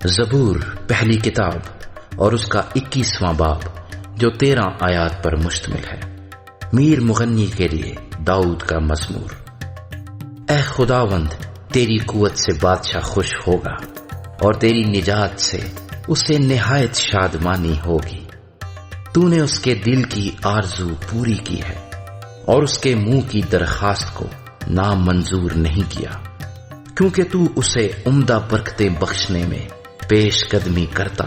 زبور پہلی کتاب اور اس کا 21واں باب جو 13 آیات پر مشتمل ہے۔ میر مغنی کے لیے داؤد کا مزمور۔ اے خداوند، تیری قوت سے بادشاہ خوش ہوگا اور تیری نجات سے اسے نہایت شادمانی ہوگی۔ تو نے اس کے دل کی آرزو پوری کی ہے اور اس کے منہ کی درخواست کو نامنظور نہیں کیا، کیونکہ تو اسے عمدہ برکتیں بخشنے میں پیش قدمی کرتا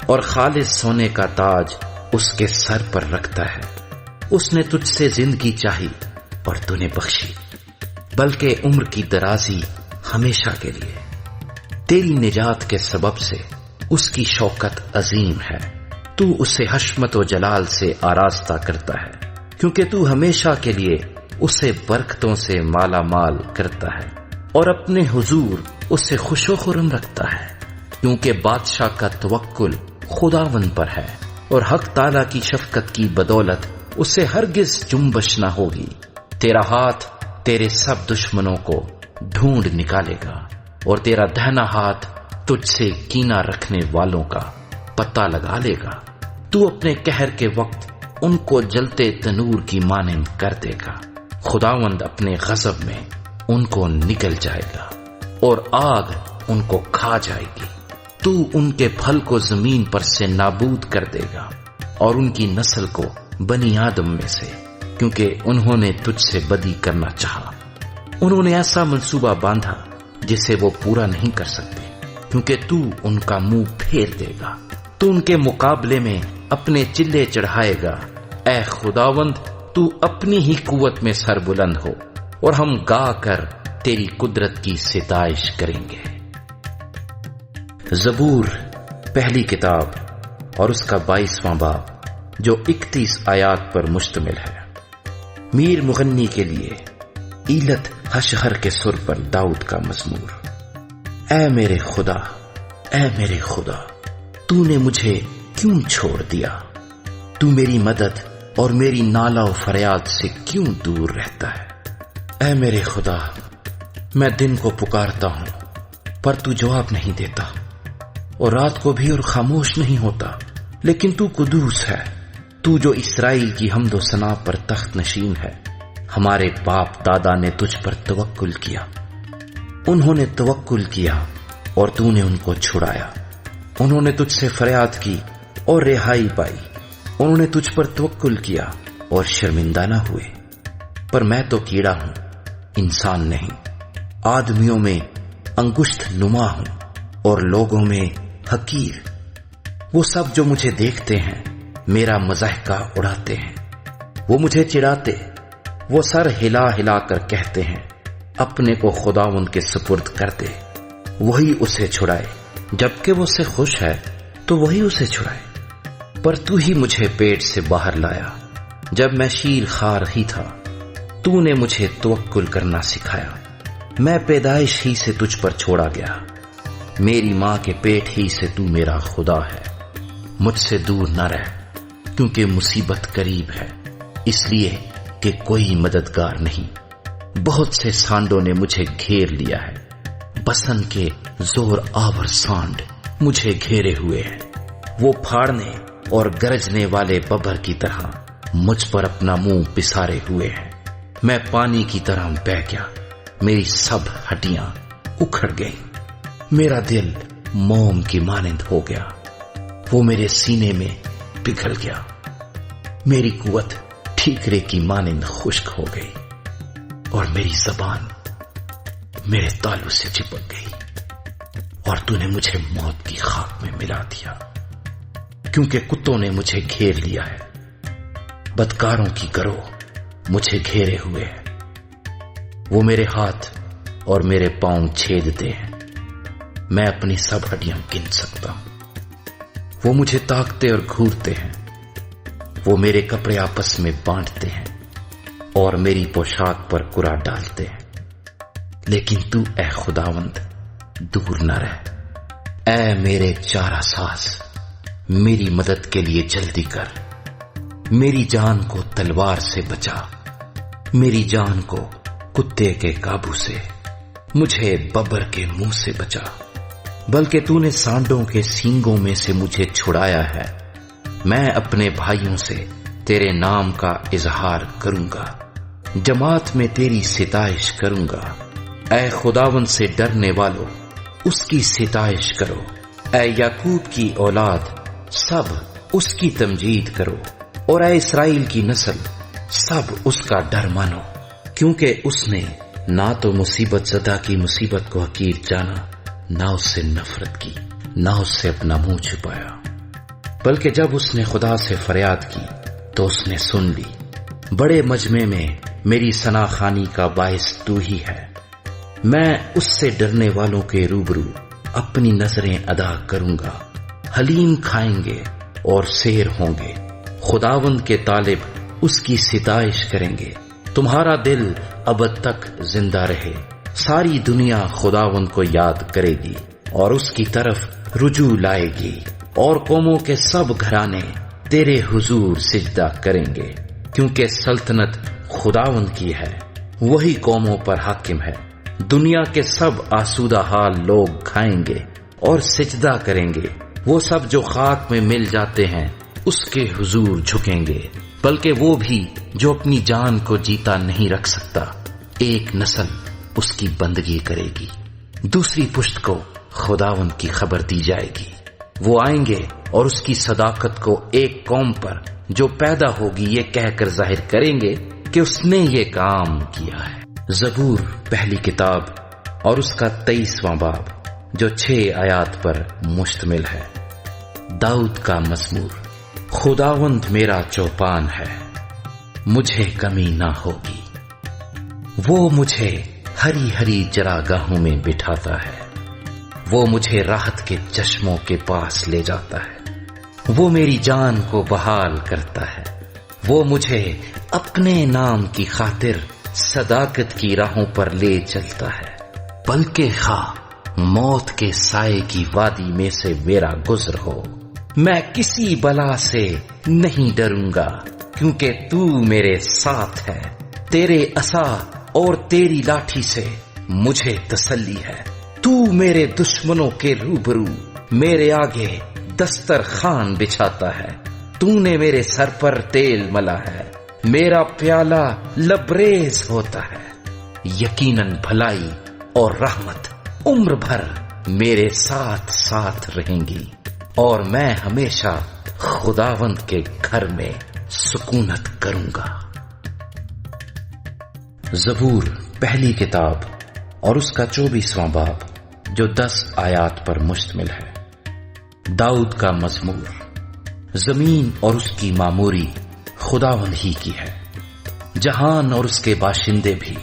اور خالص سونے کا تاج اس کے سر پر رکھتا ہے۔ اس نے تجھ سے زندگی چاہی اور تو نے بخشی، بلکہ عمر کی درازی ہمیشہ کے لیے۔ تیری نجات کے سبب سے اس کی شوکت عظیم ہے، تو اسے حشمت و جلال سے آراستہ کرتا ہے، کیونکہ تو ہمیشہ کے لیے اسے برکتوں سے مالا مال کرتا ہے اور اپنے حضور اسے خوش و خرم رکھتا ہے، کیونکہ بادشاہ کا توکل خداوند پر ہے اور حق تعالیٰ کی شفقت کی بدولت اسے ہرگز جنبش نہ ہوگی۔ تیرا ہاتھ تیرے سب دشمنوں کو ڈھونڈ نکالے گا اور تیرا دہنا ہاتھ تجھ سے کینہ رکھنے والوں کا پتہ لگا لے گا۔ تو اپنے قہر کے وقت ان کو جلتے تنور کی مانند کر دے گا۔ خداوند اپنے غضب میں ان کو نگل جائے گا اور آگ ان کو کھا جائے گی۔ تو ان کے پھل کو زمین پر سے نابود کر دے گا اور ان کی نسل کو بنی آدم میں سے، کیونکہ انہوں نے تجھ سے بدی کرنا چاہا۔ انہوں نے ایسا منصوبہ باندھا جسے وہ پورا نہیں کر سکتے، کیونکہ تو ان کا منہ پھیر دے گا۔ تو ان کے مقابلے میں اپنے چلے چڑھائے گا۔ اے خداوند، تو اپنی ہی قوت میں سر بلند ہو اور ہم گا کر تیری قدرت کی ستائش کریں گے۔ زبور پہلی کتاب اور اس کا 22واں باب جو 31 آیات پر مشتمل ہے۔ میر مغنی کے لیے ایلت حشہر کے سر پر داؤد کا مزمور۔ اے میرے خدا، اے میرے خدا، تو نے مجھے کیوں چھوڑ دیا؟ تو میری مدد اور میری نالہ و فریاد سے کیوں دور رہتا ہے؟ اے میرے خدا، میں دن کو پکارتا ہوں پر تو جواب نہیں دیتا، اور رات کو بھی اور خاموش نہیں ہوتا، لیکن تو قدوس ہے، تو جو اسرائیل کی حمد و ثنا پر تخت نشین ہے۔ ہمارے باپ دادا نے تجھ پر توکل کیا، انہوں نے توکل کیا اور تو نے ان کو چھڑایا۔ انہوں نے تجھ سے فریاد کی اور رہائی پائی، انہوں نے تجھ پر توکل کیا اور شرمندہ نہ ہوئے۔ پر میں تو کیڑا ہوں، انسان نہیں، آدمیوں میں انگشت نما ہوں اور لوگوں میں حقیر۔ وہ سب جو مجھے دیکھتے ہیں میرا مضحکہ اڑاتے ہیں، وہ مجھے چڑھاتے، وہ سر ہلا ہلا کر کہتے ہیں، اپنے کو خداوند کے سپرد کر دے، وہی اسے چھڑائے۔ جبکہ وہ اس سے خوش ہے تو وہی اسے چھڑائے۔ پر تو ہی مجھے پیٹ سے باہر لایا، جب میں شیر خار ہی تھا تو نے مجھے توکل کرنا سکھایا۔ میں پیدائش ہی سے تجھ پر چھوڑا گیا، میری ماں کے پیٹ ہی سے تو میرا خدا ہے۔ مجھ سے دور نہ رہ، کیونکہ مصیبت قریب ہے، اس لیے کہ کوئی مددگار نہیں۔ بہت سے سانڈوں نے مجھے گھیر لیا ہے، بسن کے زور آور سانڈ مجھے گھیرے ہوئے ہیں۔ وہ پھاڑنے اور گرجنے والے ببر کی طرح مجھ پر اپنا منہ پسارے ہوئے ہیں۔ میں پانی کی طرح بہہ گیا، میری سب ہڈیاں اکھڑ گئیں، میرا دل موم کی مانند ہو گیا، وہ میرے سینے میں پگھل گیا۔ میری قوت ٹھیکرے کی مانند خشک ہو گئی اور میری زبان میرے تالو سے چپک گئی، اور تو نے مجھے موت کی خاک میں ملا دیا، کیونکہ کتوں نے مجھے گھیر لیا ہے، بدکاروں کی گروہ مجھے گھیرے ہوئے ہے۔ وہ میرے ہاتھ اور میرے پاؤں چھیدتے ہیں، میں اپنی سب ہڈیاں گن سکتا ہوں۔ وہ مجھے تاکتے اور گھورتے ہیں، وہ میرے کپڑے آپس میں بانٹتے ہیں اور میری پوشاک پر کرا ڈالتے ہیں۔ لیکن تو اے خداوند دور نہ رہ۔ اے میرے چارہ ساز، میری مدد کے لیے جلدی کر، میری جان کو تلوار سے بچا، میری جان کو کتے کے قابو سے، مجھے ببر کے منہ سے بچا، بلکہ تو نے سانڈوں کے سینگوں میں سے مجھے چھڑایا ہے۔ میں اپنے بھائیوں سے تیرے نام کا اظہار کروں گا، جماعت میں تیری ستائش کروں گا۔ اے خداوند سے ڈرنے والو، اس کی ستائش کرو۔ اے یعقوب کی اولاد، سب اس کی تمجید کرو، اور اے اسرائیل کی نسل، سب اس کا ڈر مانو، کیونکہ اس نے نہ تو مصیبت زدہ کی مصیبت کو حقیر جانا، نہ اس سے نفرت کی، نہ اس سے اپنا منہ چھپایا۔ بلکہ جب اس نے خدا سے فریاد کی تو اس نے سن لی۔ بڑے مجمع میں میری ثنا خوانی کا باعث تو ہی ہے۔ میں اس سے ڈرنے والوں کے روبرو اپنی نظریں ادا کروں گا۔ حلیم کھائیں گے اور سیر ہوں گے، خداوند کے طالب اس کی ستائش کریں گے۔ تمہارا دل ابد تک زندہ رہے۔ ساری دنیا خداوند کو یاد کرے گی اور اس کی طرف رجوع لائے گی، اور قوموں کے سب گھرانے تیرے حضور سجدہ کریں گے، کیونکہ سلطنت خداوند کی ہے، وہی قوموں پر حاکم ہے۔ دنیا کے سب آسودہ حال لوگ کھائیں گے اور سجدہ کریں گے۔ وہ سب جو خاک میں مل جاتے ہیں اس کے حضور جھکیں گے، بلکہ وہ بھی جو اپنی جان کو جیتا نہیں رکھ سکتا۔ ایک نسل اس کی بندگی کرے گی، دوسری پشت کو خداوند کی خبر دی جائے گی۔ وہ آئیں گے اور اس کی صداقت کو ایک قوم پر جو پیدا ہوگی یہ کہہ کر ظاہر کریں گے کہ اس نے یہ کام کیا ہے۔ زبور پہلی کتاب اور اس کا 23واں باب جو 6 آیات پر مشتمل ہے۔ داؤد کا مزمور۔ خداوند میرا چوپان ہے، مجھے کمی نہ ہوگی۔ وہ مجھے ہری ہری چراگاہوں میں بٹھاتا ہے، وہ مجھے راحت کے چشموں کے پاس لے جاتا ہے، وہ میری جان کو بحال کرتا ہے، وہ مجھے اپنے نام کی خاطر صداقت کی راہوں پر لے چلتا ہے۔ بلکہ خواہ موت کے سائے کی وادی میں سے میرا گزر ہو، میں کسی بلا سے نہیں ڈروں گا، کیونکہ تو میرے ساتھ ہے۔ تیرے عصا اور تیری لاٹھی سے مجھے تسلی ہے۔ تو میرے دشمنوں کے روبرو میرے آگے دسترخوان بچھاتا ہے۔ تو نے میرے سر پر تیل ملا ہے، میرا پیالہ لبریز ہوتا ہے۔ یقیناً بھلائی اور رحمت عمر بھر میرے ساتھ ساتھ رہیں گی، اور میں ہمیشہ خداوند کے گھر میں سکونت کروں گا۔ زبور پہلی کتاب اور اس کا 24واں باب جو 10 آیات پر مشتمل ہے۔ داؤد کا مزمور۔ زمین اور اس کی معموری خداوند ہی کی ہے، جہان اور اس کے باشندے بھی،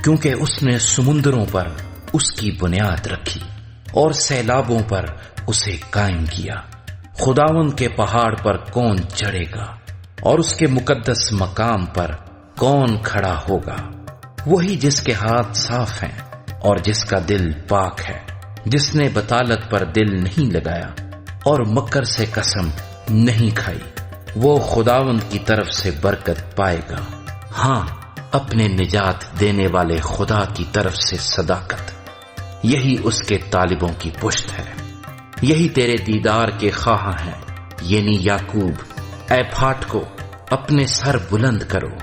کیونکہ اس نے سمندروں پر اس کی بنیاد رکھی اور سیلابوں پر اسے قائم کیا۔ خداوند کے پہاڑ پر کون چڑھے گا اور اس کے مقدس مقام پر کون کھڑا ہوگا؟ وہی جس کے ہاتھ صاف ہیں اور جس کا دل پاک ہے، جس نے بطالت پر دل نہیں لگایا اور مکر سے قسم نہیں کھائی، وہ خداوند کی طرف سے برکت پائے گا۔ ہاں، اپنے نجات دینے والے خدا کی طرف سے صداقت، یہی اس کے طالبوں کی پشت ہے۔ یہی تیرے دیدار کے خواہاں ہیں، یعنی یعقوب۔ اے پھاٹکو اپنے سر بلند کرو،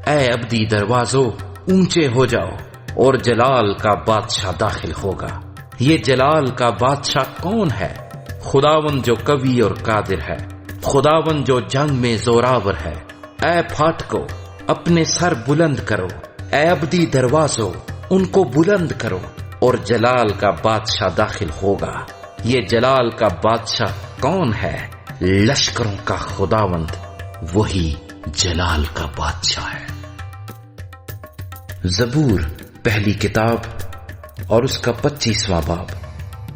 اے ابدی دروازو اونچے ہو جاؤ، اور جلال کا بادشاہ داخل ہوگا۔ یہ جلال کا بادشاہ کون ہے؟ خداوند جو قوی اور قادر ہے، خداوند جو جنگ میں زوراور ہے۔ اے پھاٹکو اپنے سر بلند کرو، اے ابدی دروازو ان کو بلند کرو، اور جلال کا بادشاہ داخل ہوگا۔ یہ جلال کا بادشاہ کون ہے؟ لشکروں کا خداوند، وہی جلال کا بادشاہ ہے۔ زبور پہلی کتاب اور اس کا 25واں باب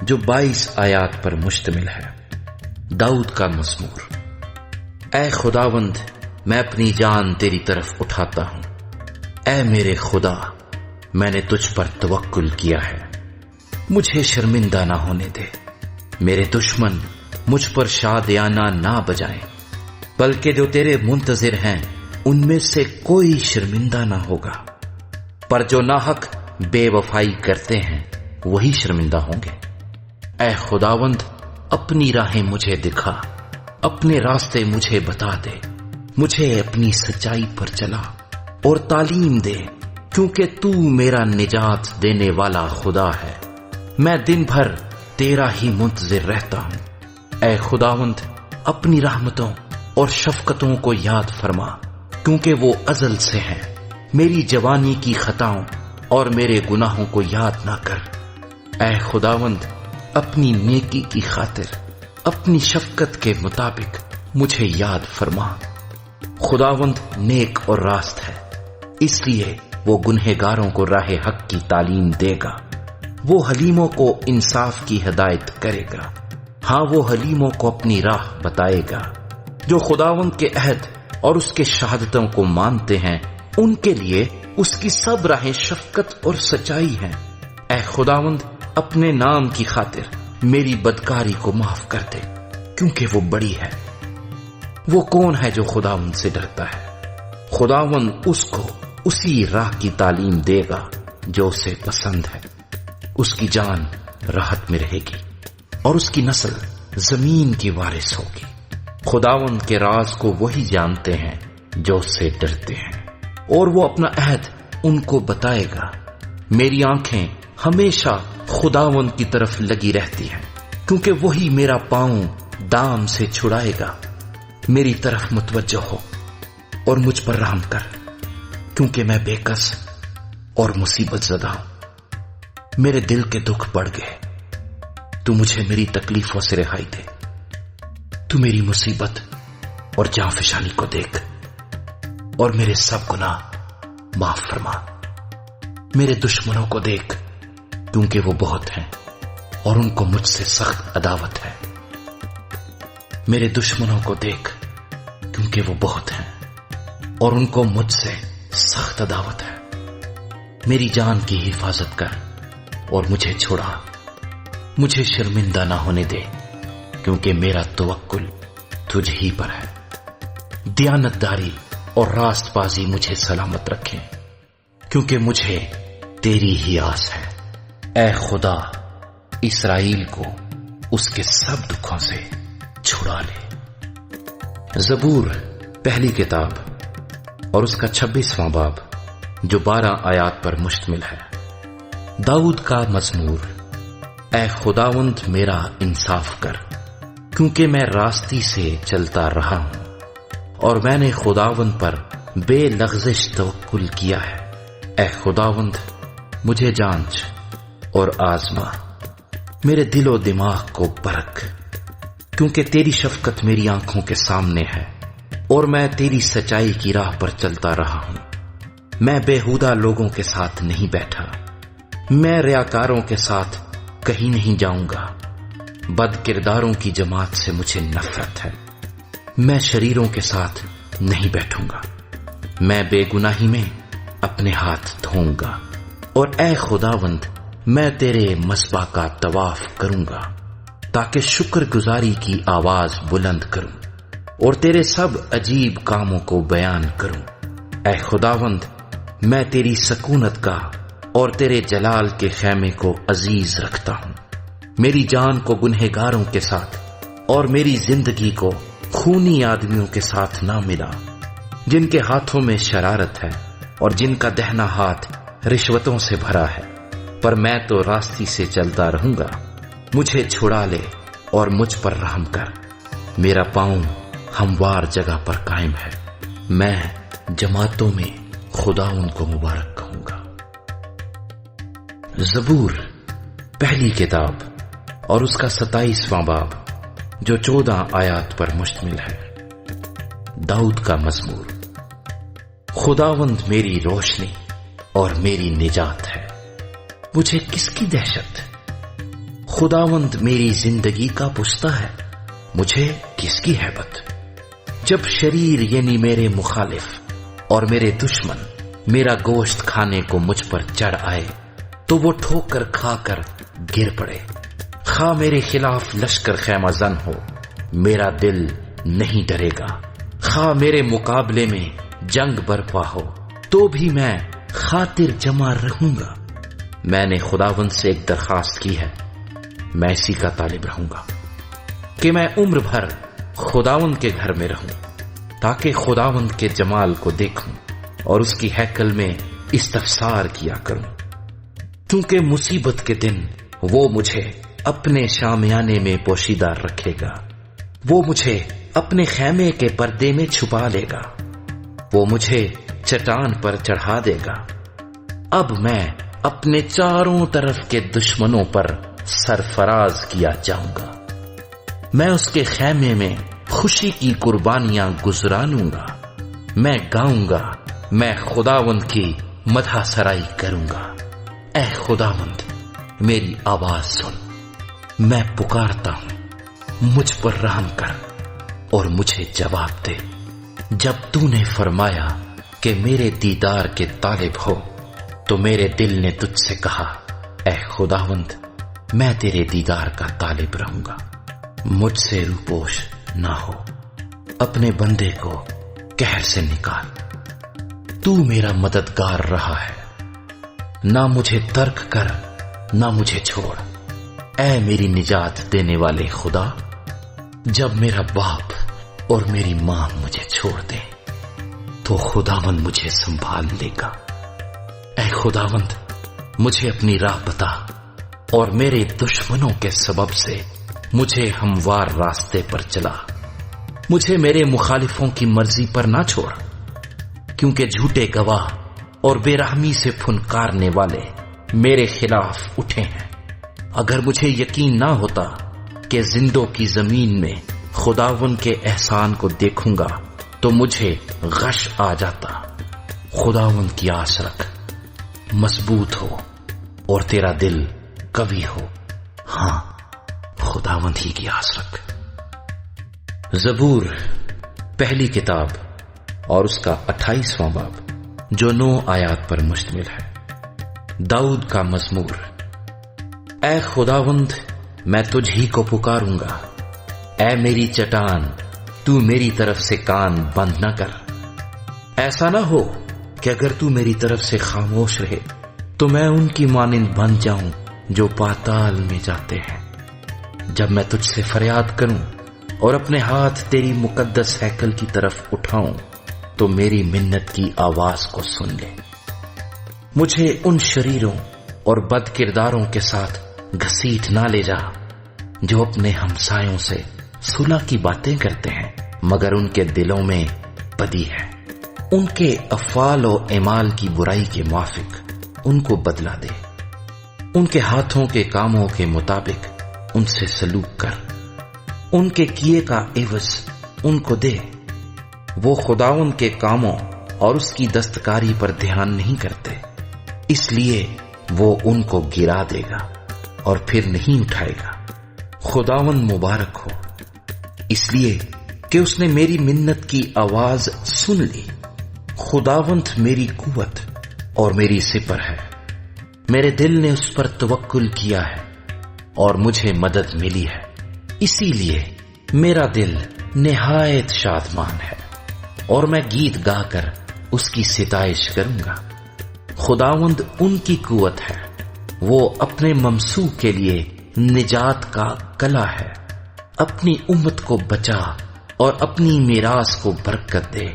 جو 22 آیات پر مشتمل ہے۔ داؤد کا مزمور۔ اے خداوند میں اپنی جان تیری طرف اٹھاتا ہوں، اے میرے خدا میں نے تجھ پر توکل کیا ہے، مجھے شرمندہ نہ ہونے دے۔ میرے دشمن مجھ پر شادیانہ نہ بجائیں، بلکہ جو تیرے منتظر ہیں ان میں سے کوئی شرمندہ نہ ہوگا۔ پر جو ناحق بے وفائی کرتے ہیں وہی شرمندہ ہوں گے۔ اے خداوند اپنی راہیں مجھے دکھا، اپنے راستے مجھے بتا دے، مجھے اپنی سچائی پر چلا اور تعلیم دے، کیونکہ تو میرا نجات دینے والا خدا ہے۔ میں دن بھر تیرا ہی منتظر رہتا ہوں۔ اے خداوند اپنی رحمتوں اور شفقتوں کو یاد فرما، کیونکہ وہ ازل سے ہیں۔ میری جوانی کی خطاؤں اور میرے گناہوں کو یاد نہ کر۔ اے خداوند اپنی نیکی کی خاطر اپنی شفقت کے مطابق مجھے یاد فرما۔ خداوند نیک اور راست ہے، اس لیے وہ گنہگاروں کو راہ حق کی تعلیم دے گا۔ وہ حلیموں کو انصاف کی ہدایت کرے گا، ہاں وہ حلیموں کو اپنی راہ بتائے گا۔ جو خداوند کے عہد اور اس کے شہادتوں کو مانتے ہیں ان کے لیے اس کی سب راہیں شفقت اور سچائی ہیں۔ اے خداوند اپنے نام کی خاطر میری بدکاری کو معاف کر دے، کیونکہ وہ بڑی ہے۔ وہ کون ہے جو خداوند سے ڈرتا ہے؟ خداوند اس کو اسی راہ کی تعلیم دے گا جو اسے پسند ہے۔ اس کی جان راحت میں رہے گی اور اس کی نسل زمین کی وارث ہوگی۔ خداوند کے راز کو وہی جانتے ہیں جو اس سے ڈرتے ہیں، اور وہ اپنا عہد ان کو بتائے گا۔ میری آنکھیں ہمیشہ خداوند کی طرف لگی رہتی ہیں، کیونکہ وہی میرا پاؤں دام سے چھڑائے گا۔ میری طرف متوجہ ہو اور مجھ پر رحم کر، کیونکہ میں بے کس اور مصیبت زدہ ہوں۔ میرے دل کے دکھ بڑھ گئے، تو مجھے میری تکلیفوں سے رہائی دے۔ تو میری مصیبت اور جاں فشانی کو دیکھ اور میرے سب گناہ معاف فرما۔ میرے دشمنوں کو دیکھ، کیونکہ وہ بہت ہیں اور ان کو مجھ سے سخت عداوت ہے۔ میرے دشمنوں کو دیکھ، کیونکہ وہ بہت ہیں اور ان کو مجھ سے سخت عداوت ہے۔ میری جان کی حفاظت کر اور مجھے چھوڑا، مجھے شرمندہ نہ ہونے دے، کیونکہ میرا توکل تجھ ہی پر ہے۔ دیانتداری اور راست بازی مجھے سلامت رکھیں، کیونکہ مجھے تیری ہی آس ہے۔ اے خدا اسرائیل کو اس کے سب دکھوں سے چھڑا لے۔ زبور پہلی کتاب اور اس کا 26واں باب جو 12 آیات پر مشتمل ہے۔ داؤد کا مزمور۔ اے خداوند میرا انصاف کر، کیونکہ میں راستی سے چلتا رہا ہوں اور میں نے خداوند پر بے لغزش توکل کیا ہے۔ اے خداوند مجھے جانچ اور آزما، میرے دل و دماغ کو پرکھ، کیونکہ تیری شفقت میری آنکھوں کے سامنے ہے اور میں تیری سچائی کی راہ پر چلتا رہا ہوں۔ میں بےہودہ لوگوں کے ساتھ نہیں بیٹھا، میں ریاکاروں کے ساتھ کہیں نہیں جاؤں گا۔ بد کرداروں کی جماعت سے مجھے نفرت ہے، میں شریروں کے ساتھ نہیں بیٹھوں گا۔ میں بے گناہی میں اپنے ہاتھ دھوؤں گا، اور اے خداوند میں تیرے مصباح کا طواف کروں گا، تاکہ شکر گزاری کی آواز بلند کروں اور تیرے سب عجیب کاموں کو بیان کروں۔ اے خداوند میں تیری سکونت کا اور تیرے جلال کے خیمے کو عزیز رکھتا ہوں۔ میری جان کو گنہگاروں کے ساتھ اور میری زندگی کو خونی آدمیوں کے ساتھ نہ ملا، جن کے ہاتھوں میں شرارت ہے اور جن کا دہنا ہاتھ رشوتوں سے بھرا ہے۔ پر میں تو راستی سے چلتا رہوں گا۔ مجھے چھڑا لے اور مجھ پر رحم کر۔ میرا پاؤں ہموار جگہ پر قائم ہے، میں جماعتوں میں خدا ان کو مبارک کہوں گا۔ زبور پہلی کتاب اور اس کا 27واں باب جو 14 آیات پر مشتمل ہے۔ داؤد کا مزمور۔ خداوند میری روشنی اور میری نجات ہے، مجھے کس کی دہشت؟ خداوند میری زندگی کا پشتہ ہے، مجھے کس کی ہیبت؟ جب شریر یعنی میرے مخالف اور میرے دشمن میرا گوشت کھانے کو مجھ پر چڑھ آئے تو وہ ٹھوکر کھا کر گر پڑے۔ خواہ میرے خلاف لشکر خیمہ زن ہو، میرا دل نہیں ڈرے گا۔ خواہ میرے مقابلے میں جنگ برپا ہو تو بھی میں خاطر جمع رہوں گا۔ میں نے خداوند سے ایک درخواست کی ہے، میں اسی کا طالب رہوں گا کہ میں عمر بھر خداوند کے گھر میں رہوں، تاکہ خداوند کے جمال کو دیکھوں اور اس کی ہیکل میں استفسار کیا کروں، کیونکہ مصیبت کے دن وہ مجھے اپنے شامیانے میں پوشیدہ رکھے گا، وہ مجھے اپنے خیمے کے پردے میں چھپا لے گا، وہ مجھے چٹان پر چڑھا دے گا۔ اب میں اپنے چاروں طرف کے دشمنوں پر سرفراز کیا جاؤں گا، میں اس کے خیمے میں خوشی کی قربانیاں گزرانوں گا، میں گاؤں گا، میں خداوند کی مدح سرائی کروں گا۔ اے خداوند میری آواز سن، میں پکارتا ہوں، مجھ پر رحم کر اور مجھے جواب دے۔ جب تو نے فرمایا کہ میرے دیدار کے طالب ہو تو میرے دل نے تجھ سے کہا، اے خداوند میں تیرے دیدار کا طالب رہوں گا، مجھ سے روپوش نہ ہو، اپنے بندے کو قہر سے نکال۔ تو میرا مددگار رہا ہے، نہ مجھے ترک کر نہ مجھے چھوڑ۔ اے میری نجات دینے والے خدا، جب میرا باپ اور میری ماں مجھے چھوڑ دے تو خداوند مجھے سنبھال لے گا۔ اے خداوند مجھے اپنی راہ بتا اور میرے دشمنوں کے سبب سے مجھے ہموار راستے پر چلا۔ مجھے میرے مخالفوں کی مرضی پر نہ چھوڑ، کیونکہ جھوٹے گواہ اور بے رحمی سے پھنکارنے والے میرے خلاف اٹھے ہیں۔ اگر مجھے یقین نہ ہوتا کہ زندوں کی زمین میں خداوند کے احسان کو دیکھوں گا تو مجھے غش آ جاتا۔ خداوند کی آس رکھ، مضبوط ہو اور تیرا دل قوی ہو۔ ہاں، خداوند ہی کی آس رکھ۔ زبور پہلی کتاب اور اس کا 28واں باب جو 9 آیات پر مشتمل ہے۔ داؤد کا مزمور۔ اے خداوند میں تجھ ہی کو پکاروں گا، اے میری چٹان تو میری طرف سے کان بند نہ کر۔ ایسا نہ ہو کہ اگر تو میری طرف سے خاموش رہے تو میں ان کی مانند بن جاؤں جو پاتال میں جاتے ہیں۔ جب میں تجھ سے فریاد کروں اور اپنے ہاتھ تیری مقدس ہیکل کی طرف اٹھاؤں تو میری منت کی آواز کو سن لے۔ مجھے ان شریروں اور بد کرداروں کے ساتھ گھسیٹ نہ لے جا جو اپنے ہمسایوں سے صلح کی باتیں کرتے ہیں مگر ان کے دلوں میں بدی ہے۔ ان کے افعال و اعمال کی برائی کے موافق ان کو بدلہ دے، ان کے ہاتھوں کے کاموں کے مطابق ان سے سلوک کر، ان کے کیے کا عوض ان کو دے۔ وہ خداوند کے کاموں اور اس کی دستکاری پر دھیان نہیں کرتے، اس لیے وہ ان کو گرا دے گا اور پھر نہیں اٹھائے گا۔ خداوند مبارک ہو، اس لیے کہ اس نے میری منت کی آواز سن لی۔ خداوند میری قوت اور میری سپر ہے، میرے دل نے اس پر توکل کیا ہے اور مجھے مدد ملی ہے، اسی لیے میرا دل نہایت شادمان ہے اور میں گیت گا کر اس کی ستائش کروں گا۔ خداوند ان کی قوت ہے، وہ اپنے ممسوح کے لیے نجات کا کلہ ہے۔ اپنی امت کو بچا اور اپنی میراث کو برکت دے،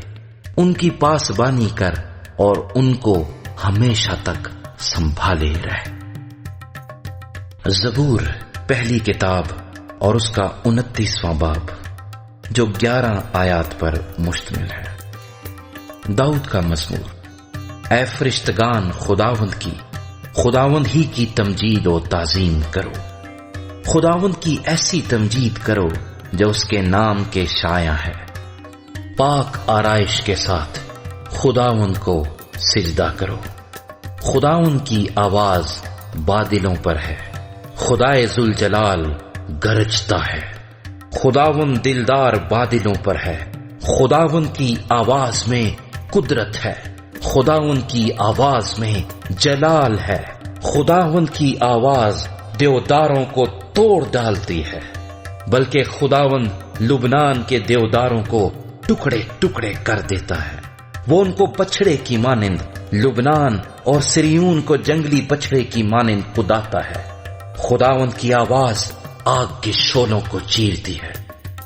ان کی پاسبانی کر اور ان کو ہمیشہ تک سنبھالے رہ۔ زبور پہلی کتاب اور اس کا 29واں باب جو 11 آیات پر مشتمل ہے۔ داؤد کا مزمور۔ اے فرشتگان خداوند ہی کی تمجید و تعظیم کرو، خداوند کی ایسی تمجید کرو جو اس کے نام کے شایع ہے۔ پاک آرائش کے ساتھ خداوند کو سجدہ کرو۔ خداوند کی آواز بادلوں پر ہے، خدائے ذوالجلال گرجتا ہے۔ خداوند دلدار بادلوں پر ہے، خداوند کی آواز میں قدرت ہے، خداوند کی آواز میں جلال ہے۔ خداوند کی آواز دیوداروں کو توڑ ڈالتی ہے، بلکہ خداوند لبنان کے دیوداروں کو ٹکڑے ٹکڑے کر دیتا ہے۔ وہ ان کو بچھڑے کی مانند لبنان اور سریون کو جنگلی بچھڑے کی مانند کوداتا ہے۔ خداوند کی آواز آگ کے شعلوں کو چیرتی ہے،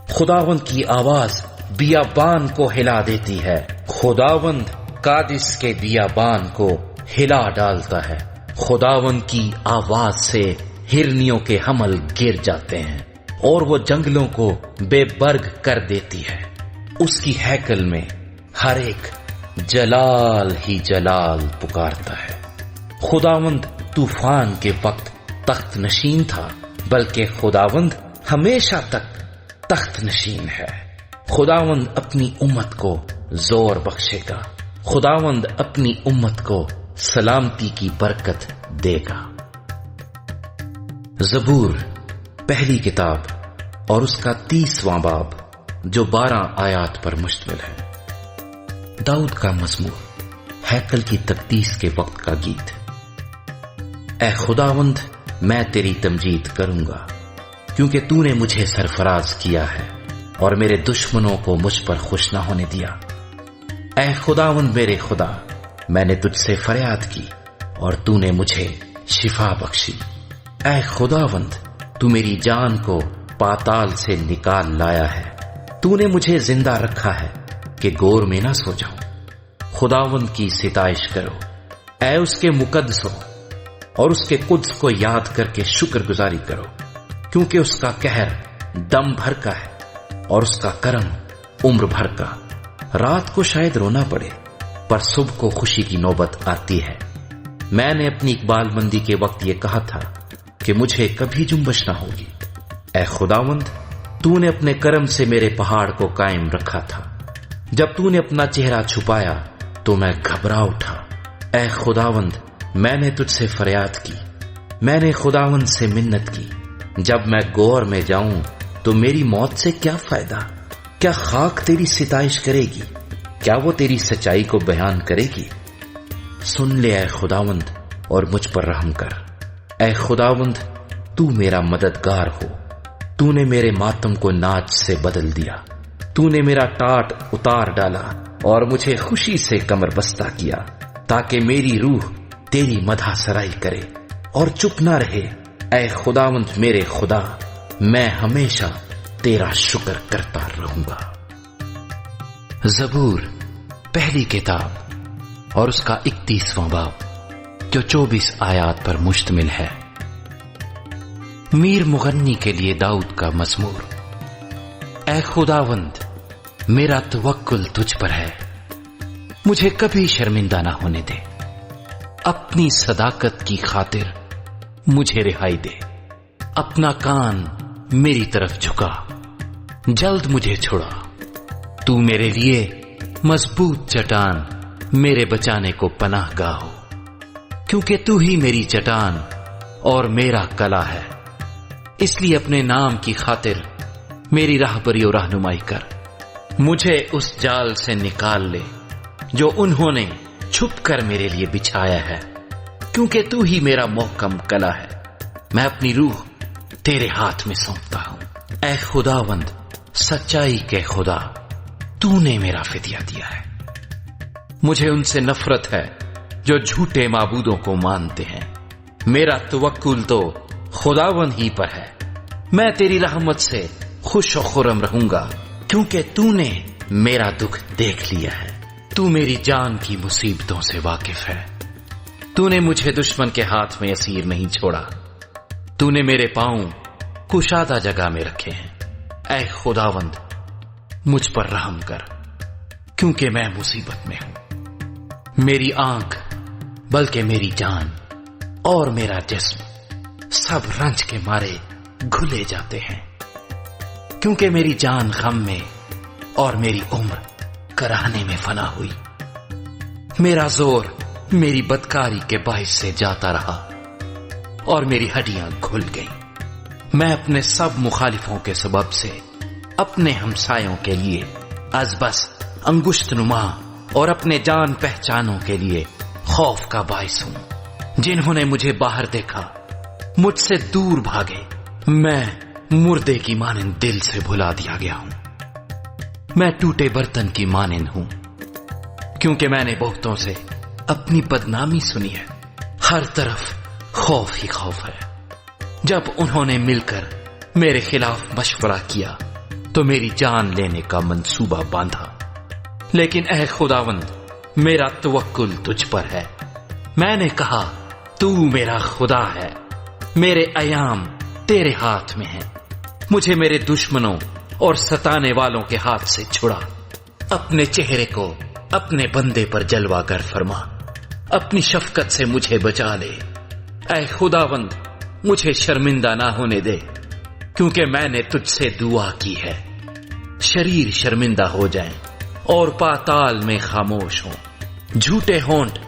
خداوند کی آواز بیابان کو ہلا دیتی ہے، خداوند قادس کے بیابان کو ہلا ڈالتا ہے، خداوند کی آواز سے ہرنیوں کے حمل گر جاتے ہیں اور وہ جنگلوں کو بے برگ کر دیتی ہے۔ اس کی ہیکل میں ہر ایک جلال ہی جلال پکارتا ہے۔ خداوند طوفان کے وقت تخت نشین تھا، بلکہ خداوند ہمیشہ تک تخت نشین ہے۔ خداوند اپنی امت کو زور بخشے گا، خداوند اپنی امت کو سلامتی کی برکت دے گا۔ زبور پہلی کتاب اور اس کا 30واں باب جو 12 آیات پر مشتمل ہے۔ داؤد کا مزمور، ہیکل کی تقدیس کے وقت کا گیت۔ اے خداوند، میں تیری تمجید کروں گا، کیونکہ تو نے مجھے سرفراز کیا ہے اور میرے دشمنوں کو مجھ پر خوش نہ ہونے دیا۔ اے خداوند میرے خدا، میں نے تجھ سے فریاد کی اور تو نے مجھے شفا بخشی۔ اے خداوند، تو میری جان کو پاتال سے نکال لایا ہے، تو نے مجھے زندہ رکھا ہے کہ گور میں نہ سو جاؤں۔ خداوند کی ستائش کرو، اے اس کے مقدسوں، اور اس کے قدس کو یاد کر کے شکر گزاری کرو، کیونکہ اس کا قہر دم بھر کا ہے اور اس کا کرم عمر بھر کا۔ رات کو شاید رونا پڑے، پر صبح کو خوشی کی نوبت آتی ہے۔ میں نے اپنی اقبال مندی کے وقت یہ کہا تھا کہ مجھے کبھی جنبش نہ ہوگی۔ اے خداوند، تو نے اپنے کرم سے میرے پہاڑ کو قائم رکھا تھا۔ جب تو نے اپنا چہرہ چھپایا تو میں گھبرا اٹھا۔ اے خداوند، میں نے تجھ سے فریاد کی، میں نے خداوند سے منت کی۔ جب میں گور میں جاؤں تو میری موت سے کیا فائدہ؟ کیا خاک تیری ستائش کرے گی؟ کیا وہ تیری سچائی کو بیان کرے گی؟ سن لے اے خداوند اور مجھ پر رحم کر۔ اے خداوند، تو میرا مددگار ہو۔ تو نے میرے ماتم کو ناچ سے بدل دیا، تو نے میرا ٹاٹ اتار ڈالا اور مجھے خوشی سے کمر بستہ کیا، تاکہ میری روح تیری مدح سرائی کرے اور چپ نہ رہے۔ اے خداوند میرے خدا، میں ہمیشہ تیرا شکر کرتا رہوں گا۔ زبور پہلی کتاب اور اس کا 31واں باب جو 24 آیات پر مشتمل ہے۔ میر مغنی کے لیے داؤد کا مزمور۔ اے خداوند، میرا توکل تجھ پر ہے، مجھے کبھی شرمندہ نہ ہونے دے۔ اپنی صداقت کی خاطر مجھے رہائی دے، اپنا کان میری طرف جھکا، جلد مجھے چھڑا۔ تو میرے لیے مضبوط چٹان، میرے بچانے کو پناہ گاہ ہو، کیونکہ تو ہی میری چٹان اور میرا کلا ہے۔ اس لیے اپنے نام کی خاطر میری راہبری و رہنمائی کر، مجھے اس جال سے نکال لے جو انہوں نے چھپ کر میرے لیے بچھایا ہے، کیونکہ تو ہی میرا محکم کلا ہے۔ میں اپنی روح تیرے ہاتھ میں سونپتا ہوں۔ اے خداوند سچائی کے خدا، تو نے میرا فدیہ دیا ہے۔ مجھے ان سے نفرت ہے جو جھوٹے معبودوں کو مانتے ہیں۔ میرا توکل تو خداوند ہی پر ہے۔ میں تیری رحمت سے خوش و خرم رہوں گا، کیونکہ تو نے میرا دکھ دیکھ لیا ہے۔ تو میری جان کی مصیبتوں سے واقف ہے۔ تو نے مجھے دشمن کے ہاتھ میں اسیر نہیں چھوڑا۔ تو نے میرے پاؤں کشادہ جگہ میں رکھے ہیں۔ اے خداوند مجھ پر رحم کر، کیونکہ میں مصیبت میں ہوں۔ میری آنکھ بلکہ میری جان اور میرا جسم سب رنج کے مارے گھلے جاتے ہیں، کیونکہ میری جان غم میں اور میری عمر کراہنے میں فنا ہوئی۔ میرا زور میری بدکاری کے باعث سے جاتا رہا اور میری ہڈیاں گھل گئیں۔ میں اپنے سب مخالفوں کے سبب سے اپنے ہمسایوں کے لیے ازبس انگشت نما اور اپنے جان پہچانوں کے لیے خوف کا باعث ہوں۔ جنہوں نے مجھے باہر دیکھا مجھ سے دور بھاگے۔ میں مردے کی مانند دل سے بھلا دیا گیا ہوں۔ میں ٹوٹے برتن کی مانند ہوں، کیونکہ میں نے بہتوں سے اپنی بدنامی سنی ہے۔ ہر طرف خوف ہی خوف ہے۔ جب انہوں نے مل کر میرے خلاف مشورہ کیا تو میری جان لینے کا منصوبہ باندھا، لیکن اے خداوند میرا توکل تجھ پر ہے۔ میں نے کہا تو میرا خدا ہے، میرے ایام تیرے ہاتھ میں ہیں، مجھے میرے دشمنوں اور ستانے والوں کے ہاتھ سے چھڑا۔ اپنے چہرے کو اپنے بندے پر جلوہ گر فرما، اپنی شفقت سے مجھے بچا لے۔ اے خداوند مجھے شرمندہ نہ ہونے دے، کیونکہ میں نے تجھ سے دعا کی ہے۔ شریر شرمندہ ہو جائیں اور پاتال میں خاموش ہوں، جھوٹے ہونٹ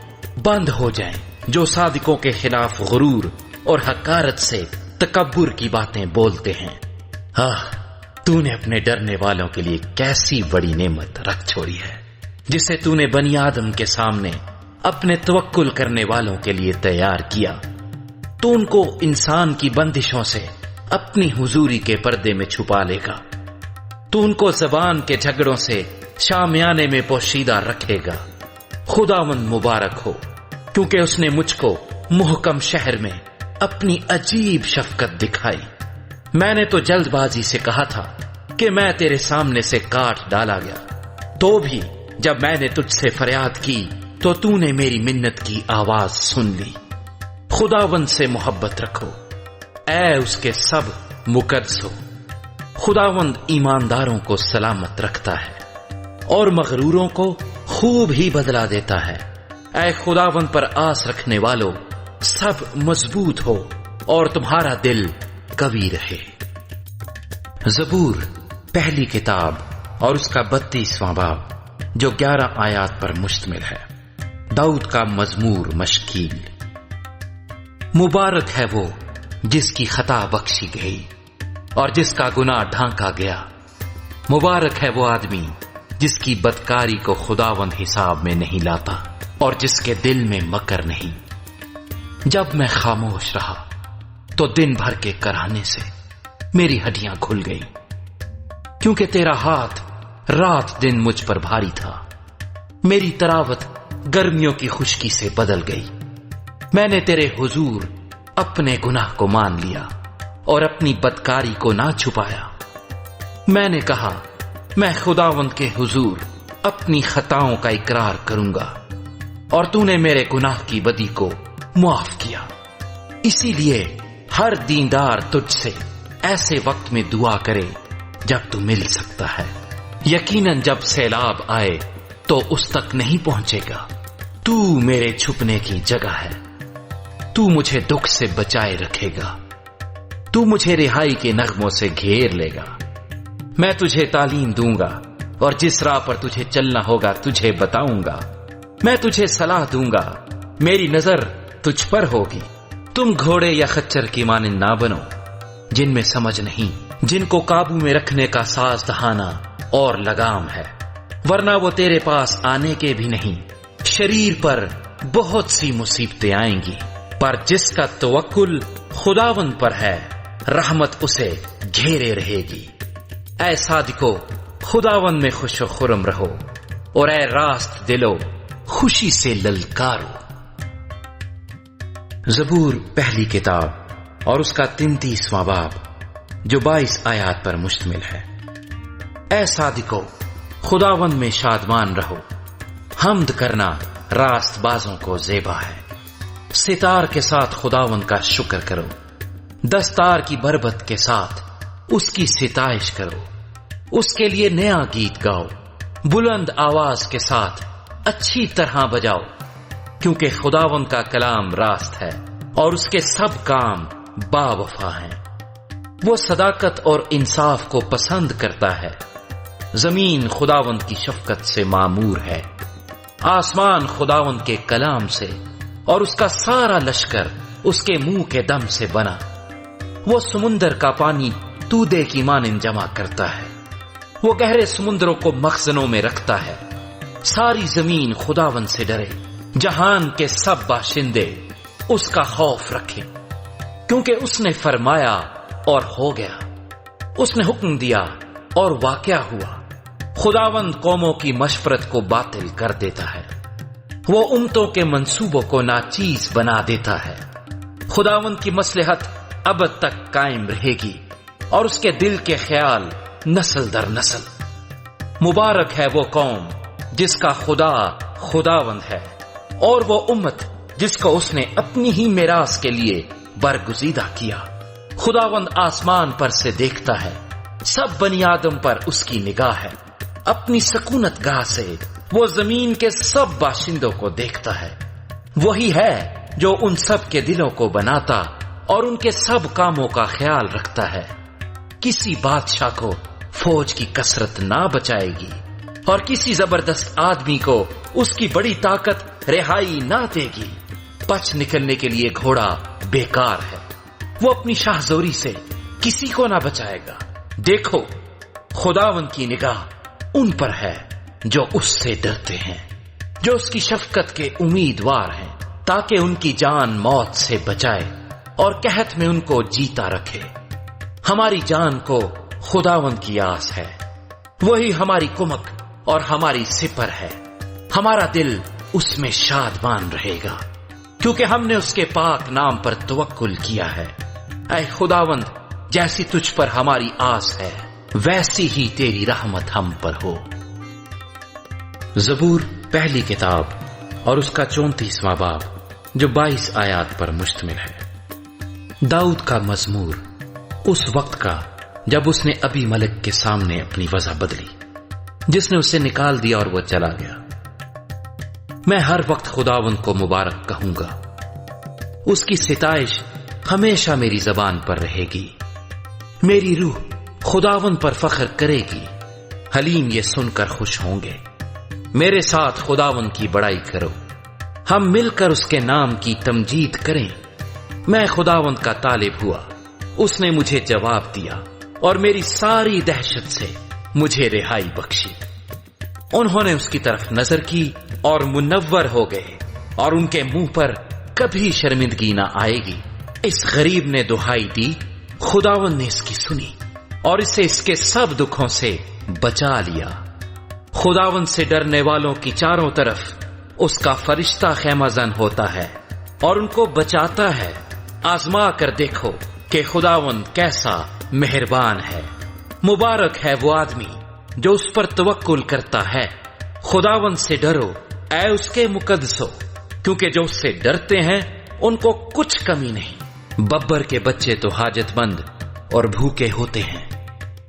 بند ہو جائیں جو صادقوں کے خلاف غرور اور حقارت سے تکبر کی باتیں بولتے ہیں۔ تو نے اپنے ڈرنے والوں کے لیے کیسی بڑی نعمت رکھ چھوڑی ہے، جسے تو نے بنی آدم کے سامنے اپنے توکل کرنے والوں کے لیے تیار کیا۔ تو ان کو انسان کی بندشوں سے اپنی حضوری کے پردے میں چھپا لے گا۔ تو ان کو زبان کے جھگڑوں سے شامیانے میں پوشیدہ رکھے گا۔ خداوند مبارک ہو، کیونکہ اس نے مجھ کو محکم شہر میں اپنی عجیب شفقت دکھائی۔ میں نے تو جلد بازی سے کہا تھا کہ میں تیرے سامنے سے کاٹ ڈالا گیا، تو بھی جب میں نے تجھ سے فریاد کی تو تو نے میری منت کی آواز سن لی۔ خداوند سے محبت رکھو، اے اس کے سب مقدسو۔ خداوند ایمانداروں کو سلامت رکھتا ہے اور مغروروں کو خوب ہی بدلہ دیتا ہے۔ اے خداوند پر آس رکھنے والوں سب مضبوط ہو اور تمہارا دل قوی رہے۔ زبور پہلی کتاب اور اس کا 32واں باب جو 11 آیات پر مشتمل ہے۔ داؤد کا مزمور مشکیل۔ مبارک ہے وہ جس کی خطا بخشی گئی اور جس کا گناہ ڈھانکا گیا۔ مبارک ہے وہ آدمی جس کی بدکاری کو خداوند حساب میں نہیں لاتا اور جس کے دل میں مکر نہیں۔ جب میں خاموش رہا تو دن بھر کے کراہنے سے میری ہڈیاں کھل گئی، کیونکہ تیرا ہاتھ رات دن مجھ پر بھاری تھا۔ میری تراوت گرمیوں کی خشکی سے بدل گئی۔ میں نے تیرے حضور اپنے گناہ کو مان لیا اور اپنی بدکاری کو نہ چھپایا۔ میں نے کہا میں خداوند کے حضور اپنی خطاؤں کا اقرار کروں گا، اور تو نے میرے گناہ کی بدی کو معاف کیا۔ اسی لیے ہر دیندار تجھ سے ایسے وقت میں دعا کرے جب تو مل سکتا ہے۔ یقیناً جب سیلاب آئے تو اس تک نہیں پہنچے گا۔ تو میرے چھپنے کی جگہ ہے، تو مجھے دکھ سے بچائے رکھے گا۔ تو مجھے رہائی کے نغموں سے گھیر لے گا۔ میں تجھے تعلیم دوں گا اور جس راہ پر تجھے چلنا ہوگا تجھے بتاؤں گا۔ میں تجھے صلاح دوں گا، میری نظر تجھ پر ہوگی۔ تم گھوڑے یا خچر کی مانند نہ بنو جن میں سمجھ نہیں، جن کو قابو میں رکھنے کا ساز دہانا اور لگام ہے، ورنہ وہ تیرے پاس آنے کے بھی نہیں۔ شریر پر بہت سی مصیبتیں آئیں گی، پر جس کا توکل خداوند پر ہے رحمت اسے گھیرے رہے گی۔ اے صادقو خداوند میں خوش و خرم رہو، اور اے راست دلو خوشی سے للکارو۔ زبور پہلی کتاب اور اس کا 33واں باب جو 22 آیات پر مشتمل ہے۔ اے صادقو خداوند میں شادمان رہو، حمد کرنا راست بازوں کو زیبا ہے۔ ستار کے ساتھ خداوند کا شکر کرو، دستار کی بربت کے ساتھ اس کی ستائش کرو۔ اس کے لیے نیا گیت گاؤ، بلند آواز کے ساتھ اچھی طرح بجاؤ، کیونکہ خداوند کا کلام راست ہے اور اس کے سب کام با وفا ہیں۔ وہ صداقت اور انصاف کو پسند کرتا ہے۔ زمین خداوند کی شفقت سے معمور ہے، آسمان خداوند کے کلام سے، اور اس کا سارا لشکر اس کے منہ کے دم سے بنا۔ وہ سمندر کا پانی تودے کی مانند جمع کرتا ہے، وہ گہرے سمندروں کو مخزنوں میں رکھتا ہے۔ ساری زمین خداوند سے ڈرے، جہان کے سب باشندے اس کا خوف رکھیں، کیونکہ اس نے فرمایا اور ہو گیا، اس نے حکم دیا اور واقعہ ہوا۔ خداوند قوموں کی مشورت کو باطل کر دیتا ہے، وہ امتوں کے منصوبوں کو ناچیز بنا دیتا ہے۔ خداوند کی مصلحت ابد تک قائم رہے گی اور اس کے دل کے خیال نسل در نسل۔ مبارک ہے وہ قوم جس کا خدا خداوند ہے، اور وہ امت جس کو اس نے اپنی ہی میراث کے لیے برگزیدہ کیا۔ خداوند آسمان پر سے دیکھتا ہے، سب بنی آدم پر اس کی نگاہ ہے۔ اپنی سکونت گاہ سے وہ زمین کے سب باشندوں کو دیکھتا ہے۔ وہی ہے جو ان سب کے دلوں کو بناتا اور ان کے سب کاموں کا خیال رکھتا ہے۔ کسی بادشاہ کو فوج کی کثرت نہ بچائے گی، اور کسی زبردست آدمی کو اس کی بڑی طاقت رہائی نہ دے گی۔ پچ نکلنے کے لیے گھوڑا بیکار ہے، وہ اپنی شاہزوری سے کسی کو نہ بچائے گا۔ دیکھو، خداوند کی نگاہ ان پر ہے جو اس سے ڈرتے ہیں، جو اس کی شفقت کے امیدوار ہیں، تاکہ ان کی جان موت سے بچائے اور قحط میں ان کو جیتا رکھے۔ ہماری جان کو خداوند کی آس ہے، وہی ہماری کمک اور ہماری سپر ہے۔ ہمارا دل اس میں شادمان رہے گا، کیونکہ ہم نے اس کے پاک نام پر توکل کیا ہے۔ اے خداوند، جیسی تجھ پر ہماری آس ہے، ویسی ہی تیری رحمت ہم پر ہو۔ زبور پہلی کتاب اور اس کا 34واں باب، جو 22 آیات پر مشتمل ہے۔ داؤد کا مزمور، اس وقت کا جب اس نے ابی ملک کے سامنے اپنی وضع بدلی، جس نے اسے نکال دیا اور وہ چلا گیا۔ میں ہر وقت خداوند کو مبارک کہوں گا، اس کی ستائش ہمیشہ میری زبان پر رہے گی۔ میری روح خداوند پر فخر کرے گی، حلیم یہ سن کر خوش ہوں گے۔ میرے ساتھ خداوند کی بڑائی کرو، ہم مل کر اس کے نام کی تمجید کریں۔ میں خداوند کا طالب ہوا، اس نے مجھے جواب دیا اور میری ساری دہشت سے مجھے رہائی بخشی۔ انہوں نے اس کی طرف نظر کی اور منور ہو گئے، اور ان کے منہ پر کبھی شرمندگی نہ آئے گی۔ اس غریب نے دہائی دی، خداوند نے اس کی سنی اور اسے اس کے سب دکھوں سے بچا لیا۔ خداوند سے ڈرنے والوں کی چاروں طرف اس کا فرشتہ خیمہ زن ہوتا ہے اور ان کو بچاتا ہے۔ آزما کر دیکھو کہ خداوند کیسا مہربان ہے۔ مبارک ہے وہ آدمی جو اس پر توکل کرتا ہے۔ خداوند سے ڈرو اے اس کے مقدسو، کیونکہ جو اس سے ڈرتے ہیں ان کو کچھ کمی نہیں۔ ببر کے بچے تو حاجت مند اور بھوکے ہوتے ہیں،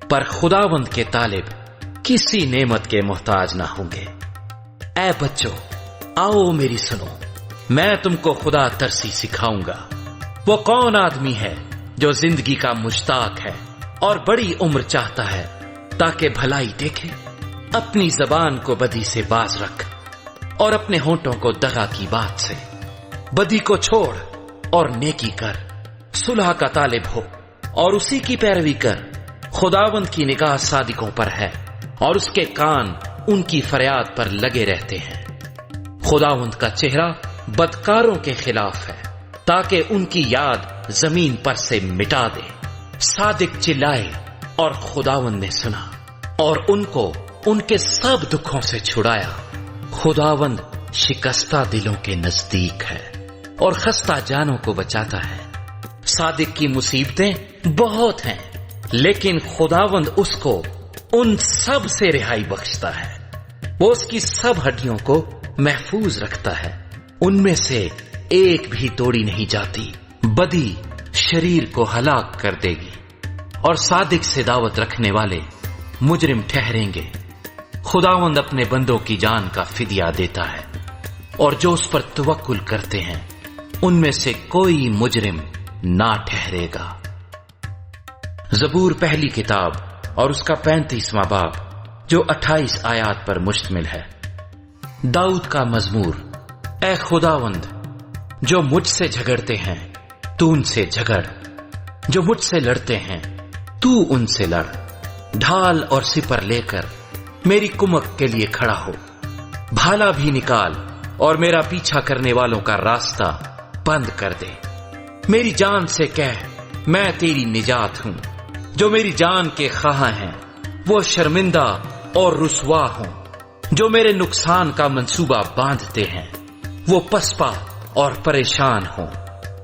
پر خداوند کے طالب کسی نعمت کے محتاج نہ ہوں گے۔ اے بچوں، آؤ میری سنو، میں تم کو خدا ترسی سکھاؤں گا۔ وہ کون آدمی ہے جو زندگی کا مشتاق ہے اور بڑی عمر چاہتا ہے تاکہ بھلائی دیکھے؟ اپنی زبان کو بدی سے باز رکھ اور اپنے ہونٹوں کو دغا کی بات سے۔ بدی کو چھوڑ اور نیکی کر، صلح کا طالب ہو اور اسی کی پیروی کر۔ خداوند کی نگاہ صادقوں پر ہے اور اس کے کان ان کی فریاد پر لگے رہتے ہیں۔ خداوند کا چہرہ بدکاروں کے خلاف ہے، تاکہ ان کی یاد زمین پر سے مٹا دے۔ صادق چلائے اور خداوند نے سنا اور ان کو ان کے سب دکھوں سے چھڑایا۔ خداوند شکستہ دلوں کے نزدیک ہے اور خستہ جانوں کو بچاتا ہے۔ صادق کی مصیبتیں بہت ہیں، لیکن خداوند اس کو ان سب سے رہائی بخشتا ہے۔ وہ اس کی سب ہڈیوں کو محفوظ رکھتا ہے، ان میں سے ایک بھی توڑی نہیں جاتی۔ بدی شریر کو ہلاک کر دے گی اور صادق سے دعوت رکھنے والے مجرم ٹھہریں گے۔ خداوند اپنے بندوں کی جان کا فدیہ دیتا ہے، اور جو اس پر توکل کرتے ہیں ان میں سے کوئی مجرم نہ ٹھہرے گا۔ زبور پہلی کتاب اور اس کا 35واں باب، جو 28 آیات پر مشتمل ہے۔ داؤد کا مزمور۔ اے خداوند، جو مجھ سے جھگڑتے ہیں تو ان سے جھگڑ، جو مجھ سے لڑتے ہیں تو ان سے لڑ۔ ڈھال اور سپر لے کر میری کمک کے لیے کھڑا ہو، بھالا بھی نکال اور میرا پیچھا کرنے والوں کا راستہ بند کر دے۔ میری جان سے کہہ، میں تیری نجات ہوں۔ جو میری جان کے خواہاں ہیں وہ شرمندہ اور رسوا ہوں، جو میرے نقصان کا منصوبہ باندھتے ہیں وہ پسپا اور پریشان ہوں۔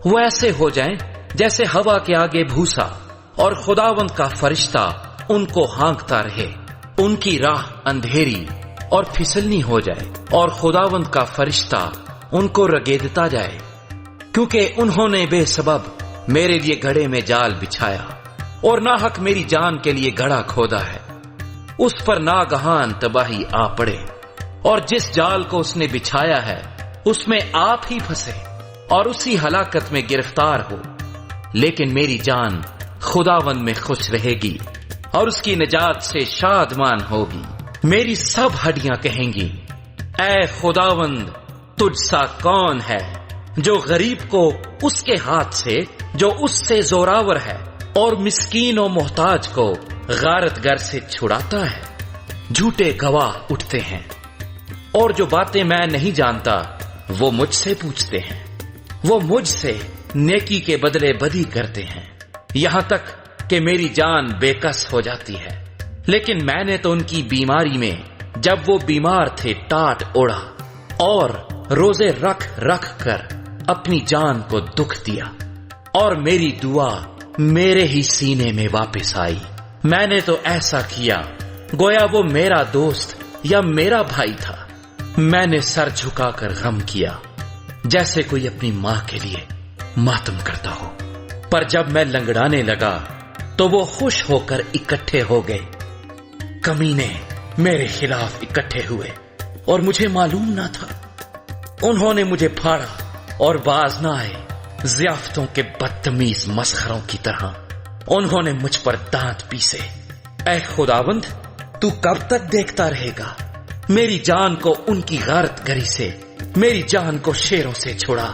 وہ ایسے ہو جائیں جیسے ہوا کے آگے بھوسا، اور خداوند کا فرشتہ ان کو ہانکتا رہے، ان کی راہ اندھیری اور پھسلنی ہو جائے، اور خداوند کا فرشتہ ان کو رگیدتا جائے، کیونکہ انہوں نے بے سبب میرے لیے گڑھے میں جال بچھایا اور ناحق میری جان کے لیے گڑھا کھودا ہے۔ اس پر ناگہان تباہی آ پڑے، اور جس جال کو اس نے بچھایا ہے اس میں آپ ہی پھنسے اور اسی ہلاکت میں گرفتار ہو۔ لیکن میری جان خداوند میں خوش رہے گی اور اس کی نجات سے شادمان ہوگی۔ میری سب ہڈیاں کہیں گی، اے خداوند، تجھ سا کون ہے جو غریب کو اس کے ہاتھ سے جو اس سے زوراور ہے، اور مسکین و محتاج کو غارت گر سے چھڑاتا ہے۔ جھوٹے گواہ اٹھتے ہیں، اور جو باتیں میں نہیں جانتا وہ مجھ سے پوچھتے ہیں۔ وہ مجھ سے نیکی کے بدلے بدی کرتے ہیں، یہاں تک کہ میری جان بے کس ہو جاتی ہے۔ لیکن میں نے تو ان کی بیماری میں جب وہ بیمار تھے ٹاٹ اوڑا، اور روزے رکھ رکھ کر اپنی جان کو دکھ دیا، اور میری دعا میرے ہی سینے میں واپس آئی۔ میں نے تو ایسا کیا گویا وہ میرا دوست یا میرا بھائی تھا۔ میں نے سر جھکا کر غم کیا، جیسے کوئی اپنی ماں کے لیے ماتم کرتا ہو۔ پر جب میں لنگڑانے لگا تو وہ خوش ہو کر اکٹھے ہو گئے۔ کمینے میرے خلاف اکٹھے ہوئے اور مجھے معلوم نہ تھا۔ انہوں نے مجھے پھاڑا اور باز نہ آئے، ضیافتوں کے بدتمیز مسخروں کی طرح انہوں نے مجھ پر دانت پیسے۔ اے خداوند، تو کب تک دیکھتا رہے گا؟ میری جان کو ان کی غارت گری سے، میری جان کو شیروں سے چھڑا۔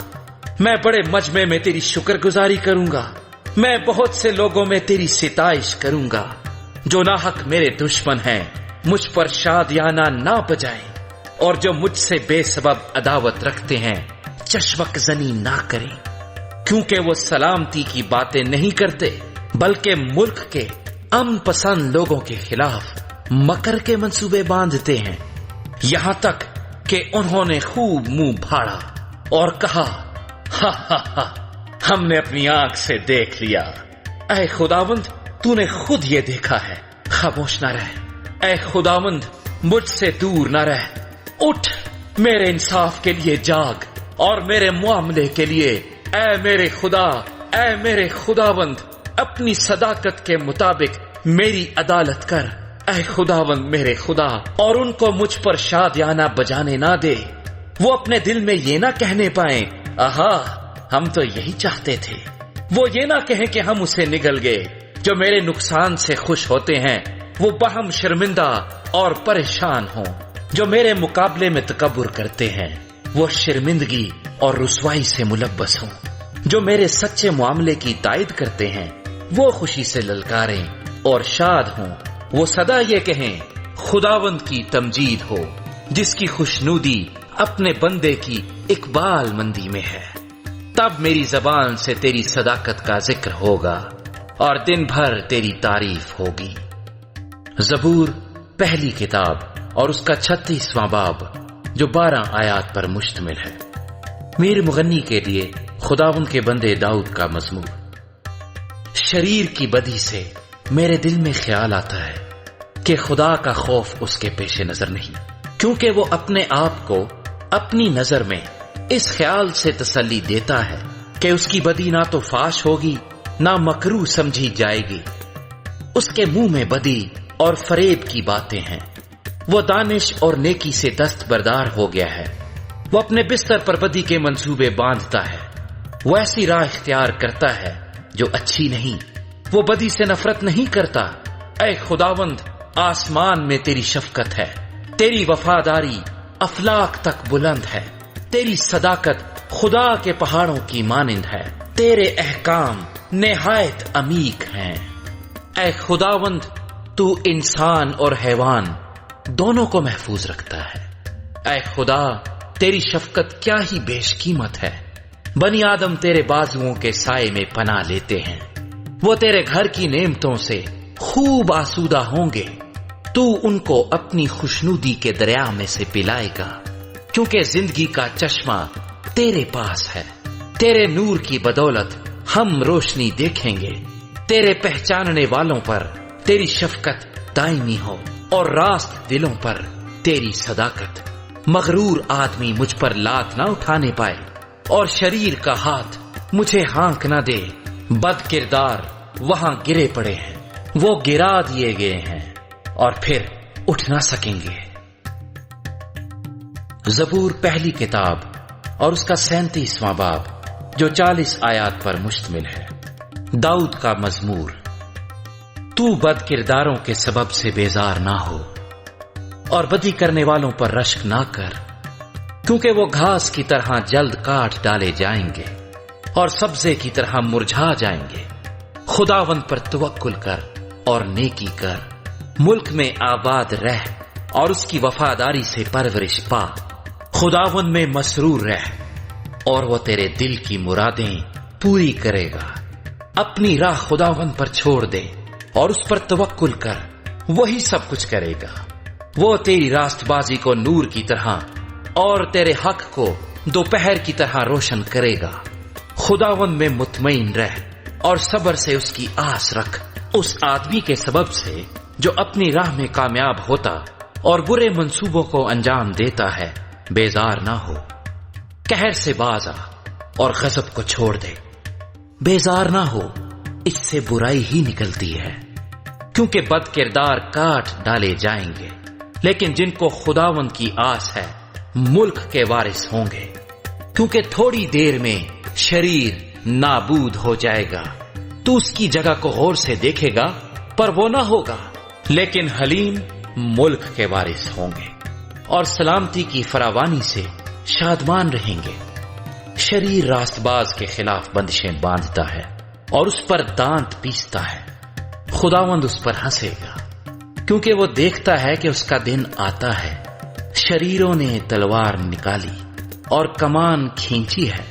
میں بڑے مجمع میں تیری شکر گزاری کروں گا، میں بہت سے لوگوں میں تیری ستائش کروں گا۔ جو ناحق میرے دشمن ہیں مجھ پر شادیانہ نہ بجائیں، اور جو مجھ سے بے سبب عداوت رکھتے ہیں چشمک زنی نہ کریں، کیونکہ وہ سلامتی کی باتیں نہیں کرتے بلکہ ملک کے امن پسند لوگوں کے خلاف مکر کے منصوبے باندھتے ہیں۔ یہاں تک کہ انہوں نے خوب منہ بھاڑا اور کہا، ہا ہا ہا، ہم نے اپنی آنکھ سے دیکھ لیا۔ اے خداوند، تو نے خود یہ دیکھا ہے، خاموش نہ رہ۔ اے خداوند، مجھ سے دور نہ رہ، اٹھ، میرے انصاف کے لیے جاگ، اور میرے معاملے کے لیے اے میرے خدا، اے میرے خداوند، اپنی صداقت کے مطابق میری عدالت کر۔ اے خداوند میرے خدا، اور ان کو مجھ پر شادیانہ بجانے نہ دے۔ وہ اپنے دل میں یہ نہ کہنے پائیں، آہا، ہم تو یہی چاہتے تھے۔ وہ یہ نہ کہیں کہ ہم اسے نگل گئے۔ جو میرے نقصان سے خوش ہوتے ہیں وہ بہم شرمندہ اور پریشان ہوں۔ جو میرے مقابلے میں تکبر کرتے ہیں وہ شرمندگی اور رسوائی سے ملبس ہوں۔ جو میرے سچے معاملے کی تائید کرتے ہیں وہ خوشی سے للکاریں اور شاد ہوں۔ وہ سدا یہ کہیں، خداوند کی تمجید ہو، جس کی خوشنودی اپنے بندے کی اقبال مندی میں ہے۔ تب میری زبان سے تیری صداقت کا ذکر ہوگا اور دن بھر تیری تعریف ہوگی۔ زبور پہلی کتاب اور اس کا 36واں باب جو 12 آیات پر مشتمل ہے۔ میر مغنی کے لیے خداوند کے بندے داؤد کا مزمور۔ شریر کی بدی سے میرے دل میں خیال آتا ہے کہ خدا کا خوف اس کے پیش نظر نہیں، کیونکہ وہ اپنے آپ کو اپنی نظر میں اس خیال سے تسلی دیتا ہے کہ اس کی بدی نہ تو فاش ہوگی نہ مکروہ سمجھی جائے گی۔ اس کے منہ میں بدی اور فریب کی باتیں ہیں۔ وہ دانش اور نیکی سے دستبردار ہو گیا ہے۔ وہ اپنے بستر پر بدی کے منصوبے باندھتا ہے۔ وہ ایسی راہ اختیار کرتا ہے جو اچھی نہیں۔ وہ بدی سے نفرت نہیں کرتا۔ اے خداوند، آسمان میں تیری شفقت ہے، تیری وفاداری افلاک تک بلند ہے، تیری صداقت خدا کے پہاڑوں کی مانند ہے، تیرے احکام نہایت عمیق ہیں۔ اے خداوند، تو انسان اور حیوان دونوں کو محفوظ رکھتا ہے۔ اے خدا، تیری شفقت کیا ہی بیش قیمت ہے۔ بنی آدم تیرے بازوؤں کے سائے میں پناہ لیتے ہیں۔ وہ تیرے گھر کی نعمتوں سے خوب آسودہ ہوں گے۔ تو ان کو اپنی خوشنودی کے دریا میں سے پلائے گا، کیونکہ زندگی کا چشمہ تیرے پاس ہے۔ تیرے نور کی بدولت ہم روشنی دیکھیں گے، تیرے پہچاننے والوں پر تیری شفقت دائمی ہو اور راست دلوں پر تیری صداقت۔ مغرور آدمی مجھ پر لات نہ اٹھانے پائے اور شریر کا ہاتھ مجھے ہانک نہ دے۔ بد کردار وہاں گرے پڑے ہیں، وہ گرا دیے گئے ہیں اور پھر اٹھ نہ سکیں گے۔ زبور پہلی کتاب اور اس کا 37واں باب جو 40 آیات پر مشتمل ہے۔ داؤد کا مزمور۔ تو بد کرداروں کے سبب سے بیزار نہ ہو اور بدی کرنے والوں پر رشک نہ کر، کیونکہ وہ گھاس کی طرح جلد کاٹ ڈالے جائیں گے اور سبزے کی طرح مرجھا جائیں گے۔ خداوند پر توکل کر اور نیکی کر، ملک میں آباد رہ اور اس کی وفاداری سے پرورش پا۔ خداوند میں مسرور رہ اور وہ تیرے دل کی مرادیں پوری کرے گا۔ اپنی راہ خداوند پر چھوڑ دے اور اس پر توکل کر، وہی سب کچھ کرے گا۔ وہ تیری راست بازی کو نور کی طرح اور تیرے حق کو دوپہر کی طرح روشن کرے گا۔ خداوند میں مطمئن رہ اور صبر سے اس کی آس رکھ۔ اس آدمی کے سبب سے جو اپنی راہ میں کامیاب ہوتا اور برے منصوبوں کو انجام دیتا ہے بیزار نہ ہو۔ قہر سے باز آ اور غضب کو چھوڑ دے۔ بیزار نہ ہو، اس سے برائی ہی نکلتی ہے، کیونکہ بد کردار کاٹ ڈالے جائیں گے، لیکن جن کو خداوند کی آس ہے ملک کے وارث ہوں گے۔ کیونکہ تھوڑی دیر میں شریر نابود ہو جائے گا، تو اس کی جگہ کو غور سے دیکھے گا پر وہ نہ ہوگا، لیکن حلیم ملک کے وارث ہوں گے اور سلامتی کی فراوانی سے شادمان رہیں گے۔ شریر راست باز کے خلاف بندشیں باندھتا ہے اور اس پر دانت پیستا ہے۔ خداوند اس پر ہنسے گا، کیونکہ وہ دیکھتا ہے کہ اس کا دن آتا ہے۔ شریروں نے تلوار نکالی اور کمان کھینچی ہے،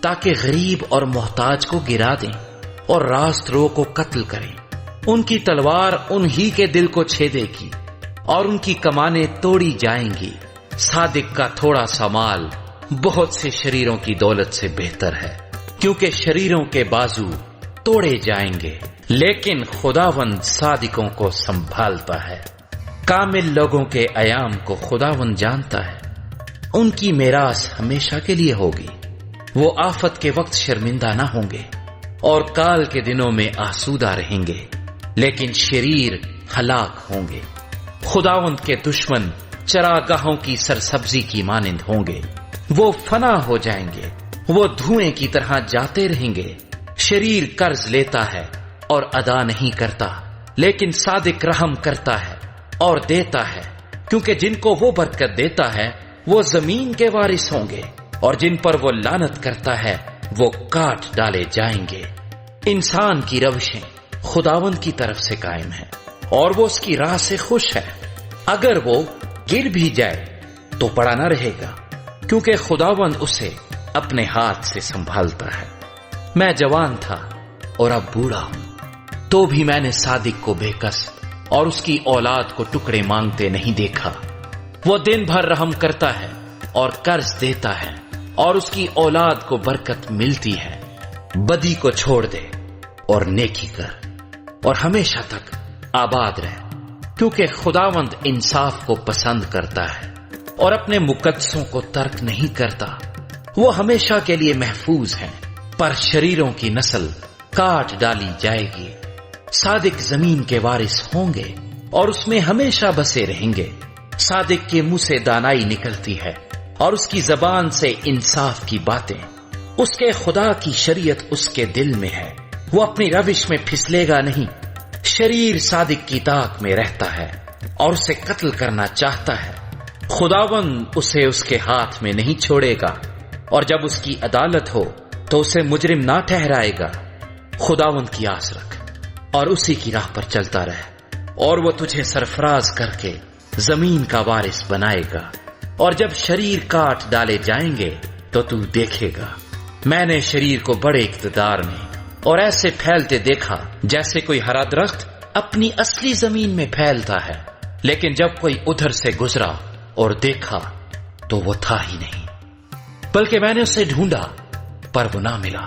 تاکہ غریب اور محتاج کو گرا دیں اور راست رو کو قتل کریں۔ ان کی تلوار انہی کے دل کو چھیدے گی اور ان کی کمانیں توڑی جائیں گی۔ صادق کا تھوڑا سا مال بہت سے شریروں کی دولت سے بہتر ہے، کیونکہ شریروں کے بازو توڑے جائیں گے، لیکن خداوند صادقوں کو سنبھالتا ہے۔ کامل لوگوں کے ایام کو خداوند جانتا ہے، ان کی میراث ہمیشہ کے لیے ہوگی۔ وہ آفت کے وقت شرمندہ نہ ہوں گے اور کال کے دنوں میں آسودہ رہیں گے، لیکن شریر ہلاک ہوں گے۔ خداوند کے دشمن چراگاہوں کی سرسبزی کی مانند ہوں گے، وہ فنا ہو جائیں گے، وہ دھوئیں کی طرح جاتے رہیں گے۔ شریر قرض لیتا ہے اور ادا نہیں کرتا، لیکن صادق رحم کرتا ہے اور دیتا ہے، کیونکہ جن کو وہ برکت دیتا ہے وہ زمین کے وارث ہوں گے، اور جن پر وہ لعنت کرتا ہے وہ کاٹ ڈالے جائیں گے۔ انسان کی روشیں خداوند کی طرف سے قائم ہیں اور وہ اس کی راہ سے خوش ہے۔ اگر وہ گر بھی جائے تو پڑا نہ رہے گا، کیونکہ خداوند اسے اپنے ہاتھ سے سنبھالتا ہے۔ میں جوان تھا اور اب بوڑھا ہوں، تو بھی میں نے صادق کو بے کس اور اس کی اولاد کو ٹکڑے مانگتے نہیں دیکھا۔ وہ دن بھر رحم کرتا ہے اور قرض دیتا ہے، اور اس کی اولاد کو برکت ملتی ہے۔ بدی کو چھوڑ دے اور نیکی کر اور ہمیشہ تک آباد رہ، کیونکہ خداوند انصاف کو پسند کرتا ہے اور اپنے مقدسوں کو ترک نہیں کرتا۔ وہ ہمیشہ کے لیے محفوظ ہیں، پر شریروں کی نسل کاٹ ڈالی جائے گی۔ صادق زمین کے وارث ہوں گے اور اس میں ہمیشہ بسے رہیں گے۔ صادق کے منہ سے دانائی نکلتی ہے اور اس کی زبان سے انصاف کی باتیں۔ اس کے خدا کی شریعت اس کے دل میں ہے، وہ اپنی روش میں پھسلے گا نہیں۔ شریر صادق کی طاق میں رہتا ہے اور اسے قتل کرنا چاہتا ہے۔ خداوند اسے اس کے ہاتھ میں نہیں چھوڑے گا، اور جب اس کی عدالت ہو تو اسے مجرم نہ ٹھہرائے گا۔ خداوند کی آس رکھ اور اسی کی راہ پر چلتا رہ، اور وہ تجھے سرفراز کر کے زمین کا وارث بنائے گا۔ اور جب شریر کاٹ ڈالے جائیں گے تو تو دیکھے گا۔ میں نے شریر کو بڑے اقتدار میں اور ایسے پھیلتے دیکھا جیسے کوئی ہرا درخت اپنی اصلی زمین میں پھیلتا ہے، لیکن جب کوئی ادھر سے گزرا اور دیکھا تو وہ تھا ہی نہیں، بلکہ میں نے اسے ڈھونڈا پر وہ نہ ملا۔